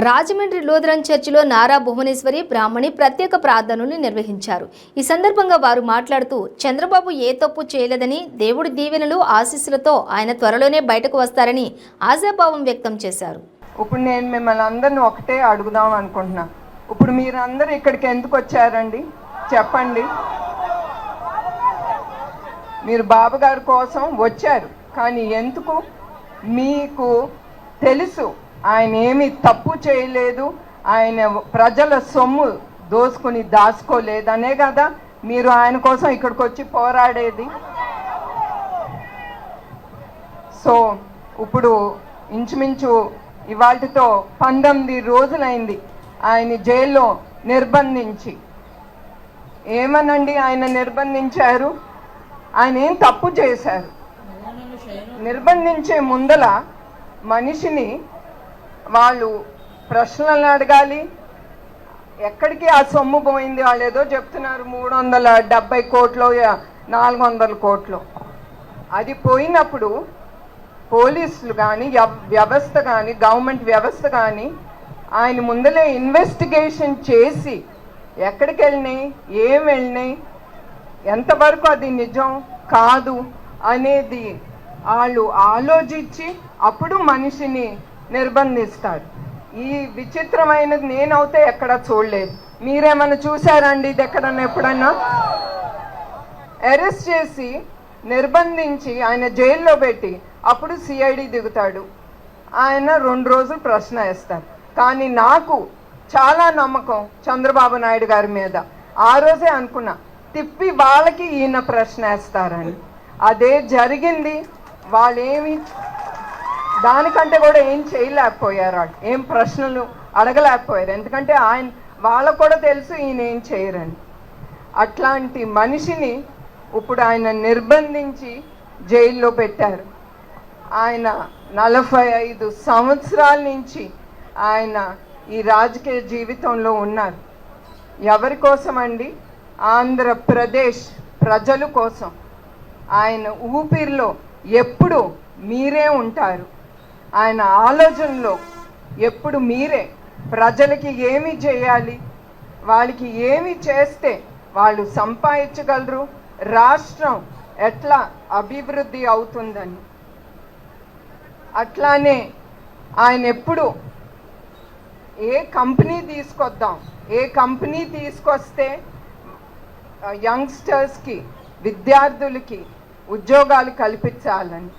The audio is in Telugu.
రాజమండ్రి లూథరన్ చర్చిలో నారా భువనేశ్వరి బ్రాహ్మణి ప్రత్యేక ప్రార్థనలు నిర్వహించారు. ఈ సందర్భంగా వారు మాట్లాడుతూ చంద్రబాబు ఏ తప్పు చేయలేదని, దేవుడి దీవెనలు ఆశీస్సులతో ఆయన త్వరలోనే బయటకు వస్తారని ఆశాభావం వ్యక్తం చేశారు. ఇప్పుడు నేను మిమ్మల్ని అందరిని ఒకటే అడుగుదాం అనుకుంటున్నా. ఇప్పుడు మీరందరూ ఇక్కడికి ఎందుకు వచ్చారండి చెప్పండి. మీరు బాబు గారి కోసం వచ్చారు, కానీ ఎందుకు? మీకు తెలుసు ఆయన ఏమీ తప్పు చేయలేదు, ఆయన ప్రజల సొమ్ము దోసుకుని దాచుకోలేదనే కదా మీరు ఆయన కోసం ఇక్కడికి వచ్చి పోరాడేది. సో ఇప్పుడు ఇంచుమించు ఇవాటితో 19 రోజులైంది ఆయన జైల్లో నిర్బంధించి. ఏమనండి ఆయన నిర్బంధించారు? ఆయన ఏం తప్పు చేశారు? నిర్బంధించే ముందల మనిషిని వాళ్ళు ప్రశ్నలు అడగాలి. ఎక్కడికి ఆ సొమ్ము పోయింది? వాళ్ళు ఏదో చెప్తున్నారు 370 కోట్లు 400 కోట్లు. అది పోయినప్పుడు పోలీసులు కానీ వ్యవస్థ కానీ గవర్నమెంట్ వ్యవస్థ కానీ ఆయన ముందలే ఇన్వెస్టిగేషన్ చేసి ఎక్కడికి వెళ్ళినాయి, ఏం వెళ్ళినాయి, ఎంతవరకు అది నిజం కాదు అనేది వాళ్ళు ఆలోచించి అప్పుడు మనిషిని నిర్బంధిస్తారు. ఈ విచిత్రమైనది నేనైతే ఎక్కడ చూడలేదు. మీరేమన్నా చూసారండి ఇది ఎక్కడన్నా? ఎప్పుడన్నా అరెస్ట్ చేసి నిర్బంధించి ఆయన జైల్లో పెట్టి అప్పుడు సిఐడి దిగుతాడు. ఆయన 2 రోజులు ప్రశ్న వేస్తారు. కానీ నాకు చాలా నమ్మకం చంద్రబాబు నాయుడు గారి మీద. ఆ రోజే అనుకున్నా తిప్పి వాళ్ళకి ఈయన ప్రశ్న వేస్తారని. అదే జరిగింది. వాళ్ళేమి దానికంటే కూడా ఏం చేయలేకపోయారు, వాళ్ళు ఏం ప్రశ్నలు అడగలేకపోయారు. ఎందుకంటే వాళ్ళకు కూడా తెలుసు ఈయన ఏం చేయరని. అట్లాంటి మనిషిని ఇప్పుడు ఆయన నిర్బంధించి జైల్లో పెట్టారు. ఆయన 45 సంవత్సరాల నుంచి ఆయన ఈ రాజకీయ జీవితంలో ఉన్నారు. ఎవరి కోసం అండి? ఆంధ్రప్రదేశ్ ప్రజల కోసం. ఆయన ఊపిరిలో ఎప్పుడు మీరే ఉంటారు. ఆయన ఆలోచనలో ఎప్పుడు మీరే. ప్రజలకి ఏమి చేయాలి, వాళ్ళకి ఏమి చేస్తే వాళ్ళు సంపాదించగలరు, రాష్ట్రం ఎట్లా అభివృద్ధి అవుతుందని. అట్లానే ఆయన ఎప్పుడు ఏ కంపెనీ తీసుకొద్దాం, ఏ కంపెనీ తీసుకొస్తే యంగ్స్టర్స్కి విద్యార్థులకి ఉద్యోగాలు కల్పించాలని.